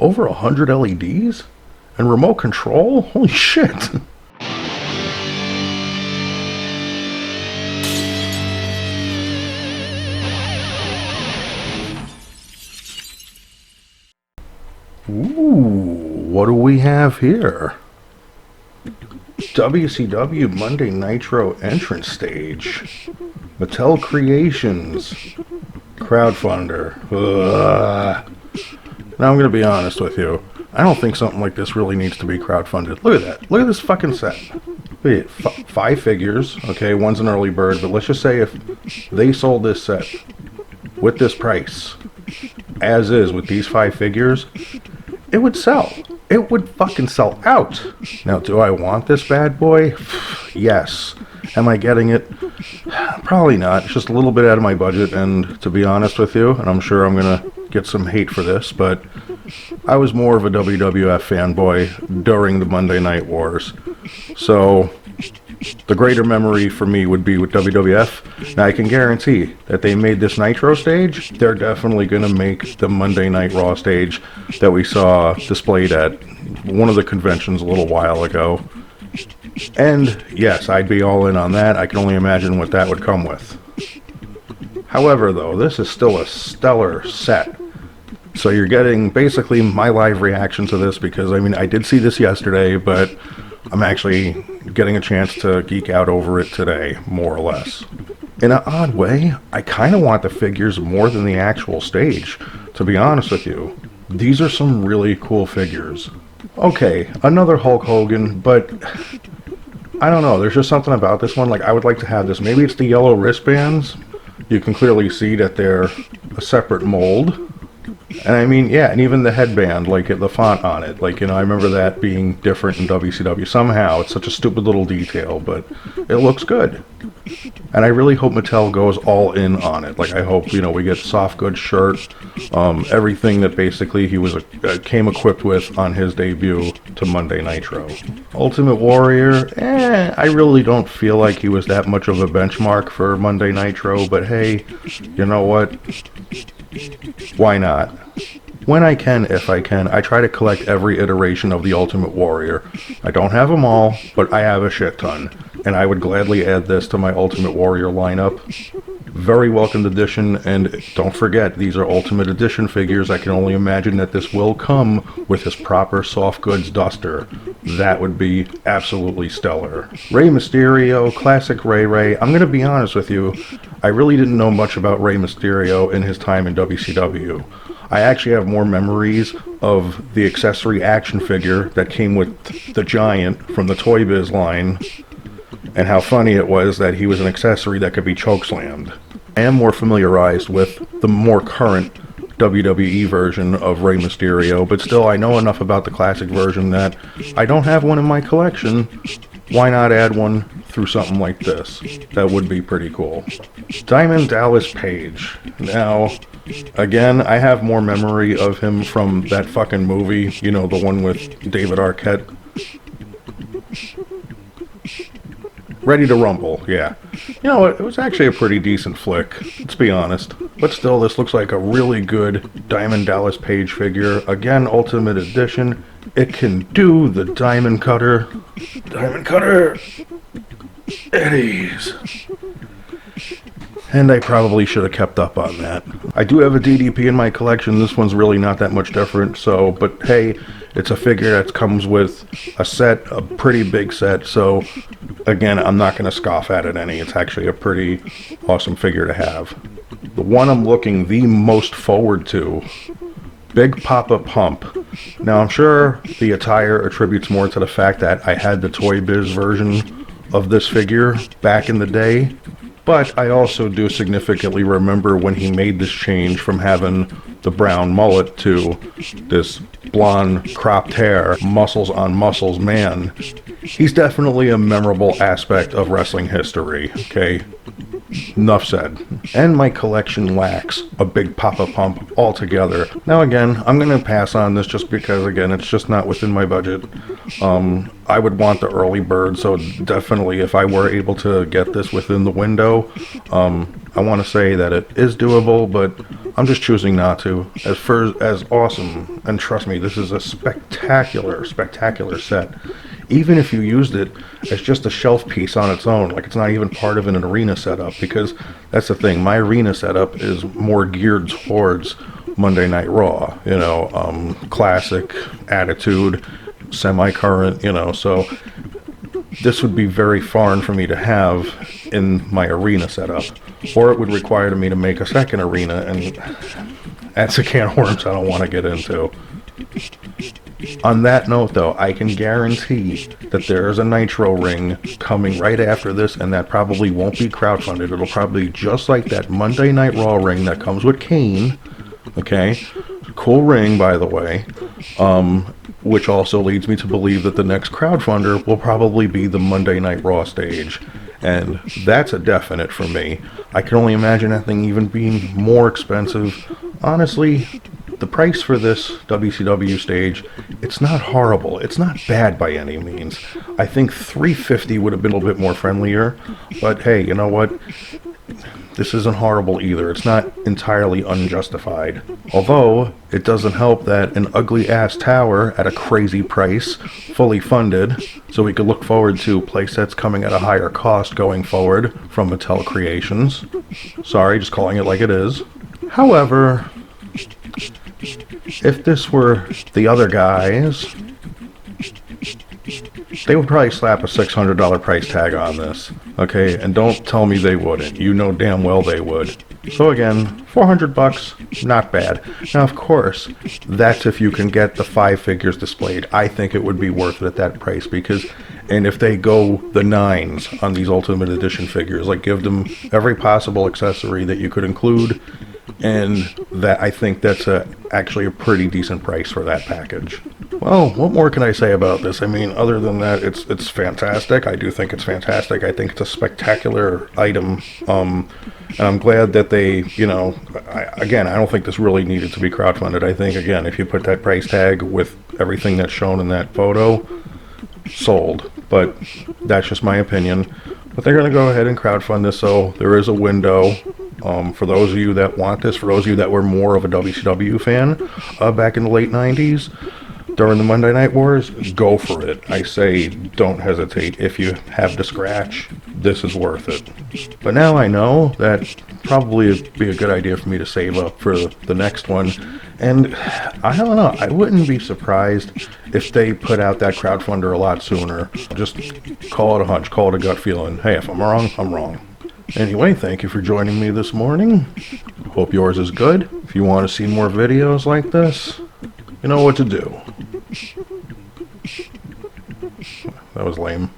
Over 100 LEDs? And remote control? Holy shit! Ooh, what do we have here? WCW Monday Nitro entrance stage. Mattel Creations. Crowdfunder. Ugh. Now I'm going to be honest with you. I don't think something like this really needs to be crowdfunded. Look at that. Look at this fucking set. Look at it. 5 figures. Okay, one's an early bird, but let's just say if they sold this set with this price, as is with these 5 figures, it would sell. It would fucking sell out. Now, do I want this bad boy? Yes. Am I getting it? Probably not. It's just a little bit out of my budget, and to be honest with you, and I'm sure I'm going to get some hate for this, but I was more of a WWF fanboy during the Monday Night Wars. So the greater memory for me would be with WWF. Now I can guarantee that they made this Nitro stage, they're definitely going to make the Monday Night Raw stage that we saw displayed at one of the conventions a little while ago. And yes, I'd be all in on that. I can only imagine what that would come with. However, though, this is still a stellar set. So you're getting basically my live reaction to this because, I mean, I did see this yesterday, but I'm actually getting a chance to geek out over it today, more or less. In an odd way, I kind of want the figures more than the actual stage, to be honest with you. These are some really cool figures. Okay, another Hulk Hogan, but I don't know, there's just something about this one, like I would like to have this. Maybe it's the yellow wristbands. You can clearly see that they're a separate mold. And I mean, yeah, and even the headband, like the font on it, like, you know, I remember that being different in WCW. Somehow, it's such a stupid little detail, but it looks good. And I really hope Mattel goes all in on it. Like, I hope, you know, we get soft goods shirt, everything that basically he was came equipped with on his debut to Monday Nitro. Ultimate Warrior, I really don't feel like he was that much of a benchmark for Monday Nitro, but hey, you know what? Why not? When I can, if I can, I try to collect every iteration of the Ultimate Warrior. I don't have them all, but I have a shit ton. And I would gladly add this to my Ultimate Warrior lineup. Very welcomed edition, and don't forget, these are Ultimate Edition figures. I can only imagine that this will come with his proper soft goods duster. That would be absolutely stellar. Rey Mysterio, classic Ray. I'm going to be honest with you, I really didn't know much about Rey Mysterio in his time in WCW. I actually have more memories of the accessory action figure that came with the Giant from the Toy Biz line, and how funny it was that he was an accessory that could be chokeslammed. I am more familiarized with the more current WWE version of Rey Mysterio, but still I know enough about the classic version that I don't have one in my collection. Why not add one through something like this? That would be pretty cool. Diamond Dallas Page. Now, again, I have more memory of him from that fucking movie, you know, the one with David Arquette. Ready to Rumble, yeah. You know, it was actually a pretty decent flick, let's be honest. But still, this looks like a really good Diamond Dallas Page figure. Again, Ultimate Edition. It can do the Diamond Cutter. Diamond Cutter! Eddies. And I probably should have kept up on that. I do have a DDP in my collection. This one's really not that much different, so, but hey, it's a figure that comes with a set, a pretty big set, so again, I'm not going to scoff at it any. It's actually a pretty awesome figure to have. The one I'm looking the most forward to, Big Papa Pump. Now, I'm sure the attire attributes more to the fact that I had the Toy Biz version of this figure back in the day, but I also do significantly remember when he made this change from having the brown mullet to this blonde cropped hair, muscles on muscles man. He's definitely a memorable aspect of wrestling history, okay? Enough said. And my collection lacks a Big Papa Pump altogether. Now again, I'm going to pass on this just because, again, it's just not within my budget. I would want the early bird, so definitely if I were able to get this within the window, I want to say that it is doable, but I'm just choosing not to. As awesome, and trust me, this is a spectacular, spectacular set. Even if you used it as just a shelf piece on its own, like it's not even part of an arena setup, because that's the thing, my arena setup is more geared towards Monday Night Raw, you know, classic, attitude, semi-current, you know, so this would be very foreign for me to have in my arena setup, or it would require me to make a second arena, and that's a can of worms I don't want to get into. On that note, though, I can guarantee that there is a Nitro ring coming right after this, and that probably won't be crowdfunded. It'll probably be just like that Monday Night Raw ring that comes with Kane. Okay? Cool ring, by the way. Which also leads me to believe that the next crowdfunder will probably be the Monday Night Raw stage. And that's a definite for me. I can only imagine that thing even being more expensive. Honestly, the price for this WCW stage, it's not horrible. It's not bad by any means. I think $350 would have been a little bit more friendlier. But hey, you know what? This isn't horrible either. It's not entirely unjustified. Although, it doesn't help that an ugly-ass tower at a crazy price, fully funded, so we could look forward to playsets coming at a higher cost going forward from Mattel Creations. Sorry, just calling it like it is. However, if this were the other guys, they would probably slap a $600 price tag on this. Okay, and don't tell me they wouldn't. You know damn well they would. So again, $400, not bad. Now, of course, that's if you can get the 5 figures displayed. I think it would be worth it at that price because, and if they go the 9s on these Ultimate Edition figures, like give them every possible accessory that you could include, and that I think that's actually a pretty decent price for that package. Well, what more can I say about this? I mean, other than that, it's fantastic. I do think it's fantastic. I think it's a spectacular item. And I'm glad that they, you know, I don't think this really needed to be crowdfunded. I think, again, if you put that price tag with everything that's shown in that photo, sold. But that's just my opinion. But they're going to go ahead and crowdfund this, so there is a window. For those of you that want this, for those of you that were more of a WCW fan back in the late 90s, during the Monday Night Wars, go for it. I say don't hesitate. If you have the scratch, this is worth it. But now I know that probably it'd be a good idea for me to save up for the next one. And I don't know, I wouldn't be surprised if they put out that crowdfunder a lot sooner. Just call it a hunch, call it a gut feeling. Hey, if I'm wrong, I'm wrong. Anyway, thank you for joining me this morning. Hope yours is good. If you want to see more videos like this, you know what to do. That was lame.